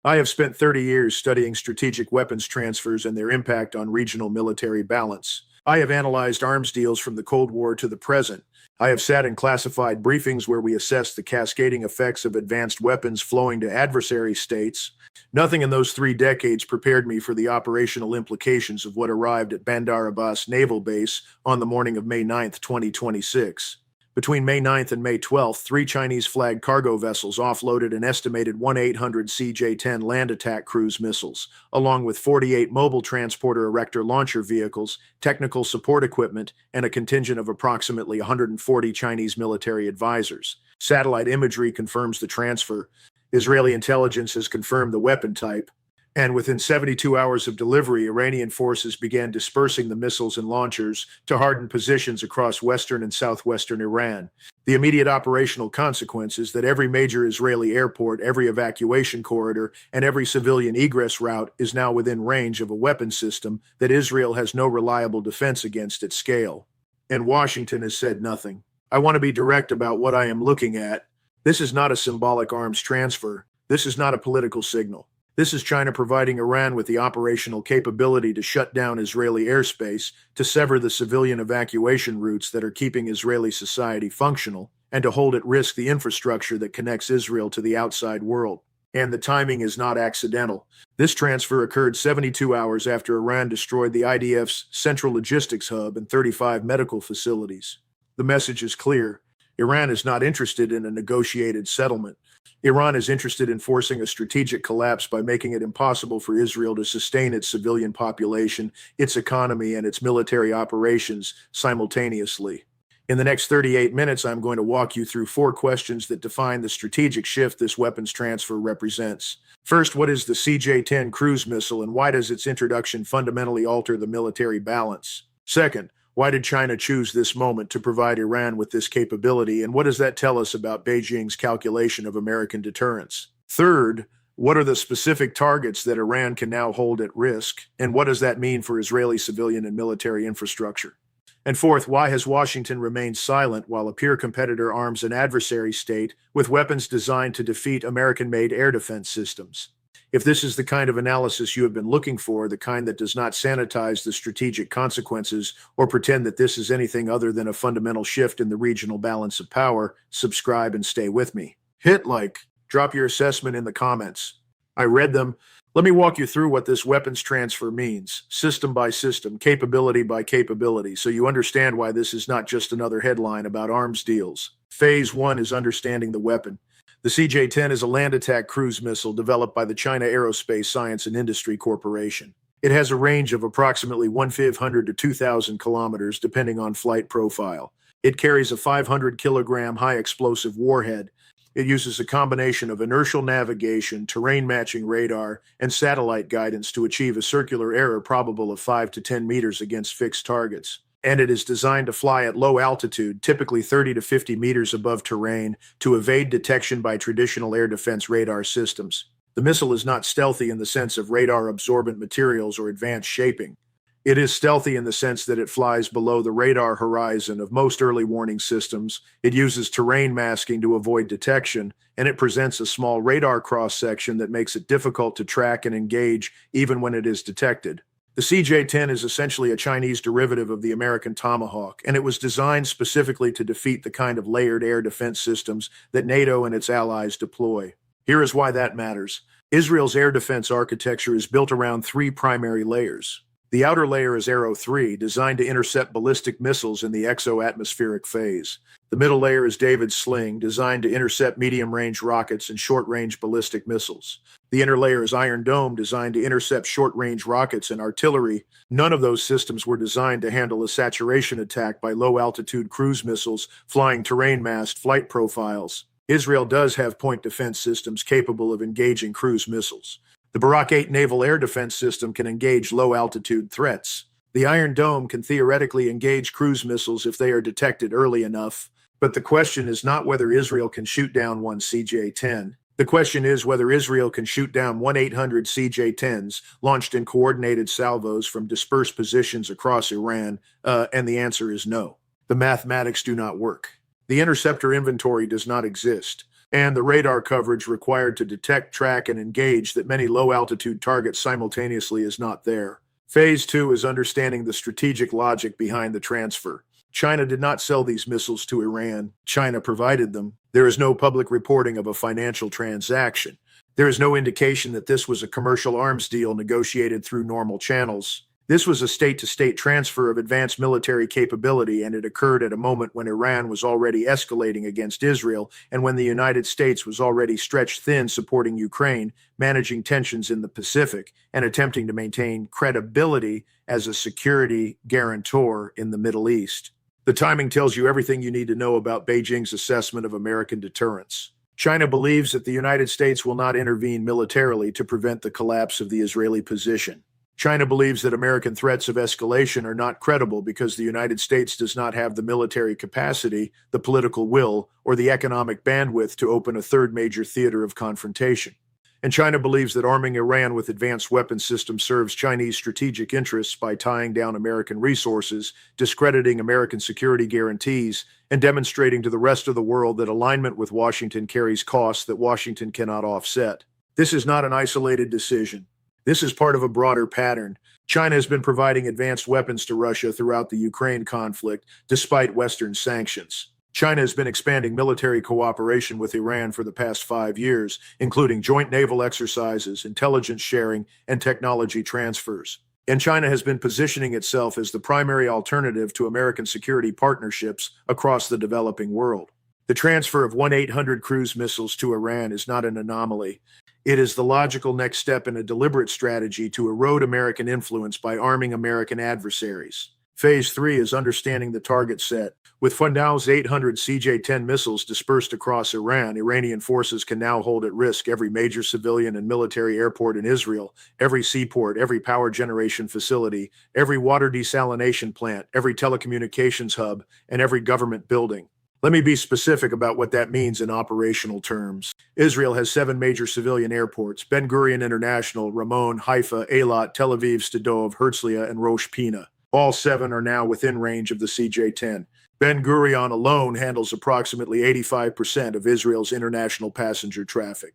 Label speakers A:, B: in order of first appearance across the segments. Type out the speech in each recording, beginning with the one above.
A: I have spent 30 years studying strategic weapons transfers and their impact on regional military balance. I have analyzed arms deals from the Cold War to the present. I have sat in classified briefings where we assessed the cascading effects of advanced weapons flowing to adversary states. Nothing in those 3 decades prepared me for the operational implications of what arrived at Bandar Abbas Naval Base on the morning of May 9, 2026. Between May 9th and May 12th, 3 Chinese-flagged cargo vessels offloaded an estimated 1,800 CJ-10 land attack cruise missiles, along with 48 mobile transporter erector launcher vehicles, technical support equipment, and a contingent of approximately 140 Chinese military advisors. Satellite imagery confirms the transfer. Israeli intelligence has confirmed the weapon type. And within 72 hours of delivery, Iranian forces began dispersing the missiles and launchers to hardened positions across western and southwestern Iran. The immediate operational consequence is that every major Israeli airport, every evacuation corridor, and every civilian egress route is now within range of a weapon system that Israel has no reliable defense against at scale. And Washington has said nothing. I want to be direct about what I am looking at. This is not a symbolic arms transfer. This is not a political signal. This is China providing Iran with the operational capability to shut down Israeli airspace, to sever the civilian evacuation routes that are keeping Israeli society functional, and to hold at risk the infrastructure that connects Israel to the outside world. And the timing is not accidental. This transfer occurred 72 hours after Iran destroyed the IDF's central logistics hub and 35 medical facilities. The message is clear. Iran is not interested in a negotiated settlement. Iran is interested in forcing a strategic collapse by making it impossible for Israel to sustain its civilian population, its economy, and its military operations simultaneously. In the next 38 minutes, I'm going to walk you through 4 questions that define the strategic shift this weapons transfer represents. First, what is the CJ-10 cruise missile, and why does its introduction fundamentally alter the military balance? Second, why did China choose this moment to provide Iran with this capability, and what does that tell us about Beijing's calculation of American deterrence? Third, what are the specific targets that Iran can now hold at risk, and what does that mean for Israeli civilian and military infrastructure? And fourth, why has Washington remained silent while a peer competitor arms an adversary state with weapons designed to defeat American-made air defense systems? If this is the kind of analysis you have been looking for, the kind that does not sanitize the strategic consequences or pretend that this is anything other than a fundamental shift in the regional balance of power, subscribe and stay with me. Hit like, drop your assessment in the comments. I read them. Let me walk you through what this weapons transfer means, system by system, capability by capability, so you understand why this is not just another headline about arms deals. Phase 1 is understanding the weapon. The CJ-10 is a land attack cruise missile developed by the China Aerospace Science and Industry Corporation. It has a range of approximately 1,500 to 2,000 kilometers, depending on flight profile. It carries a 500-kilogram high-explosive warhead. It uses a combination of inertial navigation, terrain-matching radar, and satellite guidance to achieve a circular error probable of 5 to 10 meters against fixed targets. And it is designed to fly at low altitude, typically 30 to 50 meters above terrain, to evade detection by traditional air defense radar systems. The missile is not stealthy in the sense of radar-absorbent materials or advanced shaping. It is stealthy in the sense that it flies below the radar horizon of most early warning systems. It uses terrain masking to avoid detection, and it presents a small radar cross-section that makes it difficult to track and engage even when it is detected. The CJ-10 is essentially a Chinese derivative of the American Tomahawk, and it was designed specifically to defeat the kind of layered air defense systems that NATO and its allies deploy. Here is why that matters. Israel's air defense architecture is built around 3 primary layers. The outer layer is Arrow 3, designed to intercept ballistic missiles in the exo-atmospheric phase. The middle layer is David's Sling, designed to intercept medium-range rockets and short-range ballistic missiles. The inner layer is Iron Dome, designed to intercept short-range rockets and artillery. None of those systems were designed to handle a saturation attack by low-altitude cruise missiles flying terrain-masked flight profiles. Israel does have point defense systems capable of engaging cruise missiles. The Barak 8 naval air defense system can engage low-altitude threats. The Iron Dome can theoretically engage cruise missiles if they are detected early enough. But the question is not whether Israel can shoot down one CJ-10. The question is whether Israel can shoot down 1,800 CJ-10s launched in coordinated salvos from dispersed positions across Iran, and the answer is no. The mathematics do not work. The interceptor inventory does not exist. and the radar coverage required to detect, track, and engage that many low-altitude targets simultaneously is not there. Phase 2 is understanding the strategic logic behind the transfer. China did not sell these missiles to Iran. China provided them. There is no public reporting of a financial transaction. There is no indication that this was a commercial arms deal negotiated through normal channels. This was a state-to-state transfer of advanced military capability, and it occurred at a moment when Iran was already escalating against Israel and when the United States was already stretched thin supporting Ukraine, managing tensions in the Pacific, and attempting to maintain credibility as a security guarantor in the Middle East. The timing tells you everything you need to know about Beijing's assessment of American deterrence. China believes that the United States will not intervene militarily to prevent the collapse of the Israeli position. China believes that American threats of escalation are not credible because the United States does not have the military capacity, the political will, or the economic bandwidth to open a third major theater of confrontation. And China believes that arming Iran with advanced weapons systems serves Chinese strategic interests by tying down American resources, discrediting American security guarantees, and demonstrating to the rest of the world that alignment with Washington carries costs that Washington cannot offset. This is not an isolated decision. This is part of a broader pattern. China has been providing advanced weapons to Russia throughout the Ukraine conflict, despite Western sanctions. China has been expanding military cooperation with Iran for the past 5 years, including joint naval exercises, intelligence sharing, and technology transfers. And China has been positioning itself as the primary alternative to American security partnerships across the developing world. The transfer of 1-800 cruise missiles to Iran is not an anomaly. It is the logical next step in a deliberate strategy to erode American influence by arming American adversaries. Phase 3 is understanding the target set. With Fundal's 800 CJ-10 missiles dispersed across Iran, Iranian forces can now hold at risk every major civilian and military airport in Israel, every seaport, every power generation facility, every water desalination plant, every telecommunications hub, and every government building. Let me be specific about what that means in operational terms. Israel has 7 major civilian airports: Ben Gurion International, Ramon, Haifa, Eilat, Tel Aviv, Stadov, Herzliya, and Rosh Pina. All 7 are now within range of the CJ-10. Ben Gurion alone handles approximately 85% of Israel's international passenger traffic.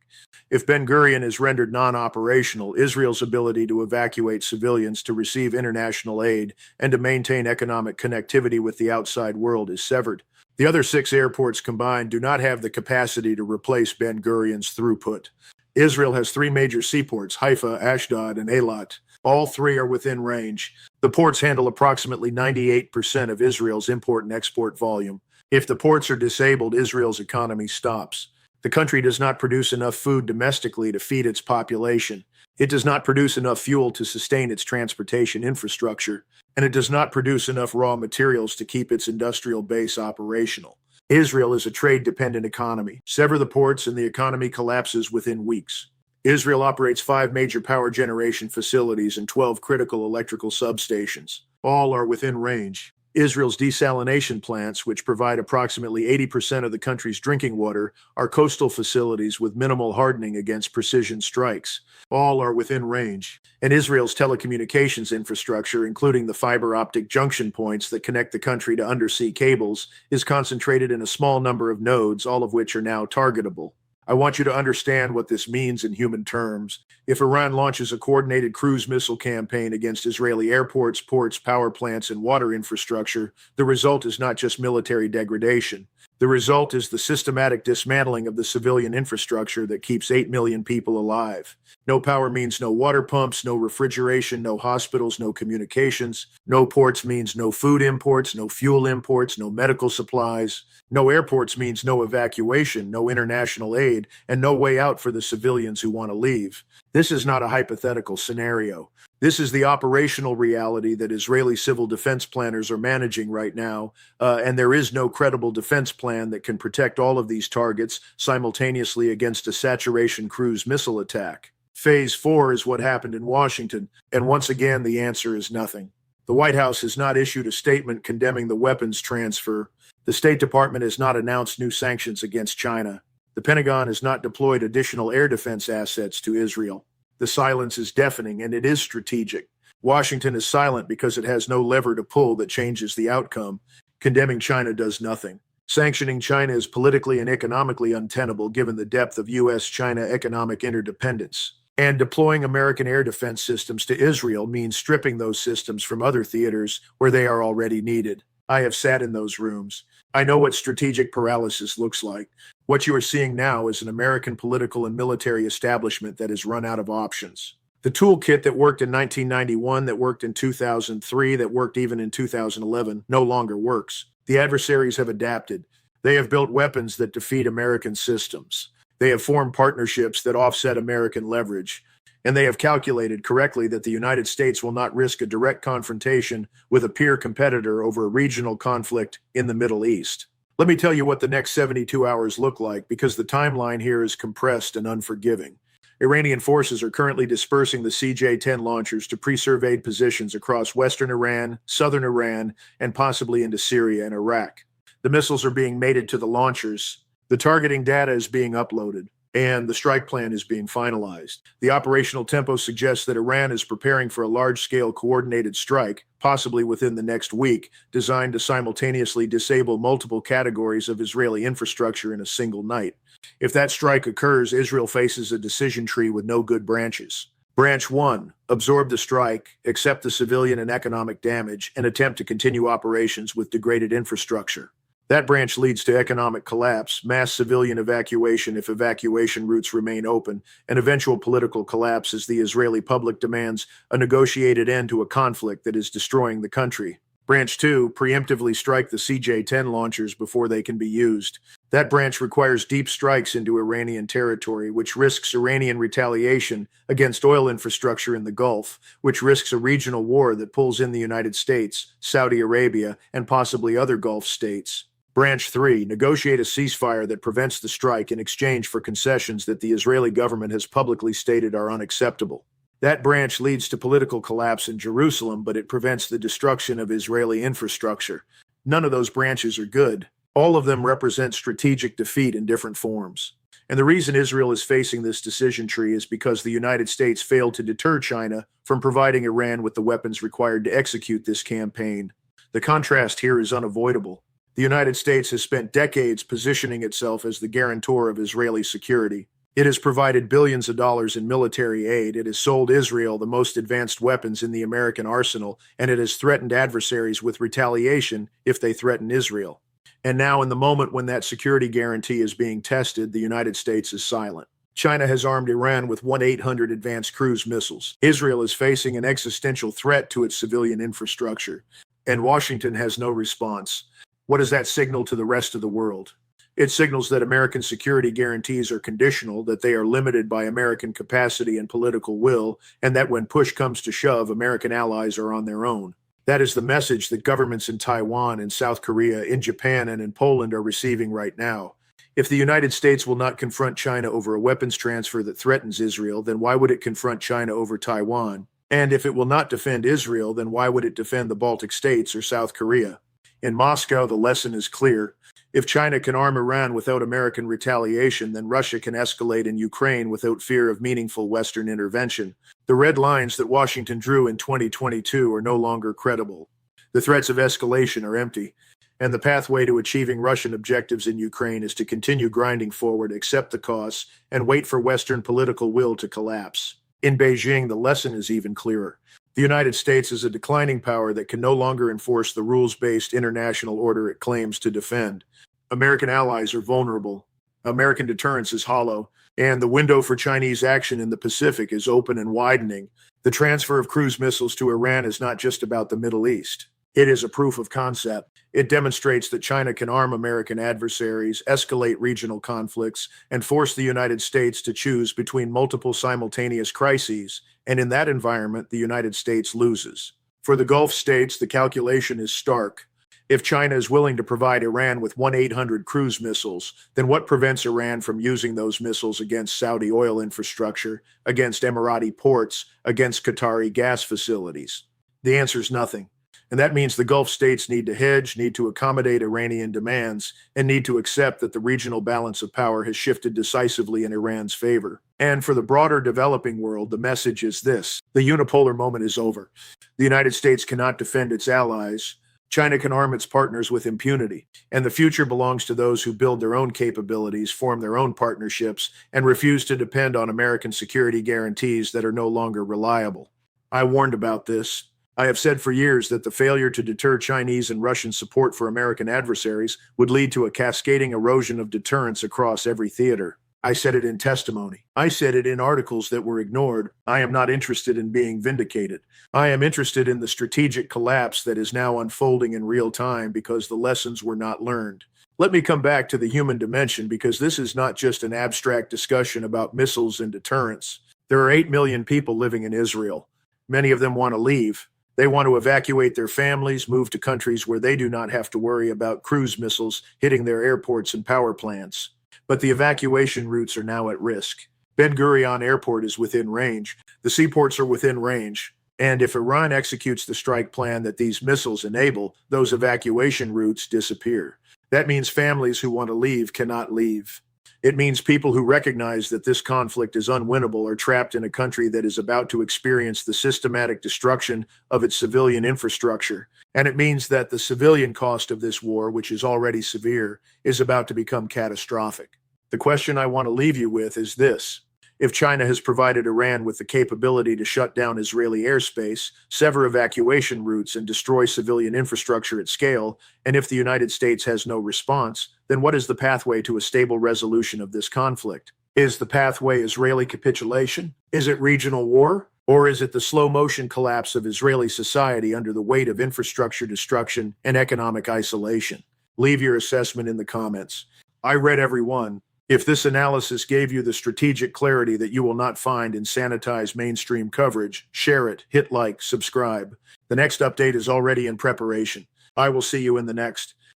A: If Ben Gurion is rendered non-operational, Israel's ability to evacuate civilians, to receive international aid, and to maintain economic connectivity with the outside world is severed. The other 6 airports combined do not have the capacity to replace Ben Gurion's throughput. Israel has 3 major seaports: Haifa, Ashdod, and Eilat. All 3 are within range. The ports handle approximately 98% of Israel's import and export volume. If the ports are disabled, Israel's economy stops. The country does not produce enough food domestically to feed its population. It does not produce enough fuel to sustain its transportation infrastructure, and it does not produce enough raw materials to keep its industrial base operational. Israel is a trade-dependent economy. Sever the ports and the economy collapses within weeks. Israel operates 5 major power generation facilities and 12 critical electrical substations. All are within range. Israel's desalination plants, which provide approximately 80% of the country's drinking water, are coastal facilities with minimal hardening against precision strikes. All are within range. And Israel's telecommunications infrastructure, including the fiber optic junction points that connect the country to undersea cables, is concentrated in a small number of nodes, all of which are now targetable. I want you to understand what this means in human terms. If Iran launches a coordinated cruise missile campaign against Israeli airports, ports, power plants, and water infrastructure, the result is not just military degradation. The result is the systematic dismantling of the civilian infrastructure that keeps 8 million people alive. No power means no water pumps, no refrigeration, no hospitals, no communications. No ports means no food imports, no fuel imports, no medical supplies. No airports means no evacuation, no international aid, and no way out for the civilians who want to leave. This is not a hypothetical scenario. This is the operational reality that Israeli civil defense planners are managing right now, and there is no credible defense plan that can protect all of these targets simultaneously against a saturation cruise missile attack. Phase 4 is what happened in Washington, and once again the answer is nothing. The White House has not issued a statement condemning the weapons transfer. The State Department has not announced new sanctions against China. The Pentagon has not deployed additional air defense assets to Israel. The silence is deafening, and it is strategic. Washington is silent because it has no lever to pull that changes the outcome. Condemning China does nothing. Sanctioning China is politically and economically untenable given the depth of U.S.-China economic interdependence. And deploying American air defense systems to Israel means stripping those systems from other theaters where they are already needed. I have sat in those rooms. I know what strategic paralysis looks like. What you are seeing now is an American political and military establishment that has run out of options. The toolkit that worked in 1991, that worked in 2003, that worked even in 2011, no longer works. The adversaries have adapted. They have built weapons that defeat American systems. They have formed partnerships that offset American leverage. And they have calculated correctly that the United States will not risk a direct confrontation with a peer competitor over a regional conflict in the Middle East. Let me tell you what the next 72 hours look like, because the timeline here is compressed and unforgiving. Iranian forces are currently dispersing the CJ-10 launchers to pre-surveyed positions across western Iran, southern Iran, and possibly into Syria and Iraq. The missiles are being mated to the launchers. The targeting data is being uploaded, and the strike plan is being finalized. The operational tempo suggests that Iran is preparing for a large-scale coordinated strike, possibly within the next week, designed to simultaneously disable multiple categories of Israeli infrastructure in a single night. If that strike occurs, Israel faces a decision tree with no good branches. Branch 1, absorb the strike, accept the civilian and economic damage, and attempt to continue operations with degraded infrastructure. That branch leads to economic collapse, mass civilian evacuation if evacuation routes remain open, and eventual political collapse as the Israeli public demands a negotiated end to a conflict that is destroying the country. Branch 2, preemptively strike the CJ-10 launchers before they can be used. That branch requires deep strikes into Iranian territory, which risks Iranian retaliation against oil infrastructure in the Gulf, which risks a regional war that pulls in the United States, Saudi Arabia, and possibly other Gulf states. Branch 3, negotiate a ceasefire that prevents the strike in exchange for concessions that the Israeli government has publicly stated are unacceptable. That branch leads to political collapse in Jerusalem, but it prevents the destruction of Israeli infrastructure. None of those branches are good. All of them represent strategic defeat in different forms. And the reason Israel is facing this decision tree is because the United States failed to deter China from providing Iran with the weapons required to execute this campaign. The contrast here is unavoidable. The United States has spent decades positioning itself as the guarantor of Israeli security. It has provided billions of dollars in military aid, it has sold Israel the most advanced weapons in the American arsenal, and it has threatened adversaries with retaliation if they threaten Israel. And now, in the moment when that security guarantee is being tested, the United States is silent. China has armed Iran with 1-800 advanced cruise missiles. Israel is facing an existential threat to its civilian infrastructure, and Washington has no response. What does that signal to the rest of the world? It signals that American security guarantees are conditional, that they are limited by American capacity and political will, and that when push comes to shove, American allies are on their own. That is the message that governments in Taiwan, in South Korea, in Japan, and in Poland are receiving right now. If the United States will not confront China over a weapons transfer that threatens Israel, then why would it confront China over Taiwan? And if it will not defend Israel, then why would it defend the Baltic states or South Korea? In Moscow, the lesson is clear. If China can arm Iran without American retaliation, then Russia can escalate in Ukraine without fear of meaningful Western intervention. The red lines that Washington drew in 2022 are no longer credible. The threats of escalation are empty, and the pathway to achieving Russian objectives in Ukraine is to continue grinding forward, accept the costs, and wait for Western political will to collapse. In Beijing, the lesson is even clearer. The United States is a declining power that can no longer enforce the rules-based international order it claims to defend. American allies are vulnerable. American deterrence is hollow, and the window for Chinese action in the Pacific is open and widening. The transfer of cruise missiles to Iran is not just about the Middle East. It is a proof of concept. It demonstrates that China can arm American adversaries, escalate regional conflicts, and force the United States to choose between multiple simultaneous crises, and in that environment, the United States loses. For the Gulf states, the calculation is stark. If China is willing to provide Iran with 1-800 cruise missiles, then what prevents Iran from using those missiles against Saudi oil infrastructure, against Emirati ports, against Qatari gas facilities? The answer is nothing. And that means the Gulf states need to hedge, need to accommodate Iranian demands, and need to accept that the regional balance of power has shifted decisively in Iran's favor. And for the broader developing world, the message is this: the unipolar moment is over. The United States cannot defend its allies. China can arm its partners with impunity, and the future belongs to those who build their own capabilities, form their own partnerships, and refuse to depend on American security guarantees that are no longer reliable. I warned about this. I have said for years that the failure to deter Chinese and Russian support for American adversaries would lead to a cascading erosion of deterrence across every theater. I said it in testimony. I said it in articles that were ignored. I am not interested in being vindicated. I am interested in the strategic collapse that is now unfolding in real time because the lessons were not learned. Let me come back to the human dimension because this is not just an abstract discussion about missiles and deterrence. There are 8 million people living in Israel. Many of them want to leave. They want to evacuate their families, move to countries where they do not have to worry about cruise missiles hitting their airports and power plants. But the evacuation routes are now at risk. Ben Gurion Airport is within range. The seaports are within range. And if Iran executes the strike plan that these missiles enable, those evacuation routes disappear. That means families who want to leave cannot leave. It means people who recognize that this conflict is unwinnable are trapped in a country that is about to experience the systematic destruction of its civilian infrastructure. And it means that the civilian cost of this war, which is already severe, is about to become catastrophic. The question I want to leave you with is this. If China has provided Iran with the capability to shut down Israeli airspace, sever evacuation routes, and destroy civilian infrastructure at scale, and if the United States has no response, then what is the pathway to a stable resolution of this conflict? Is the pathway Israeli capitulation? Is it regional war? Or is it the slow-motion collapse of Israeli society under the weight of infrastructure destruction and economic isolation? Leave your assessment in the comments. I read every one. If this analysis gave you the strategic clarity that you will not find in sanitized mainstream coverage, share it, hit like, subscribe. The next update is already in preparation. I will see you in the next.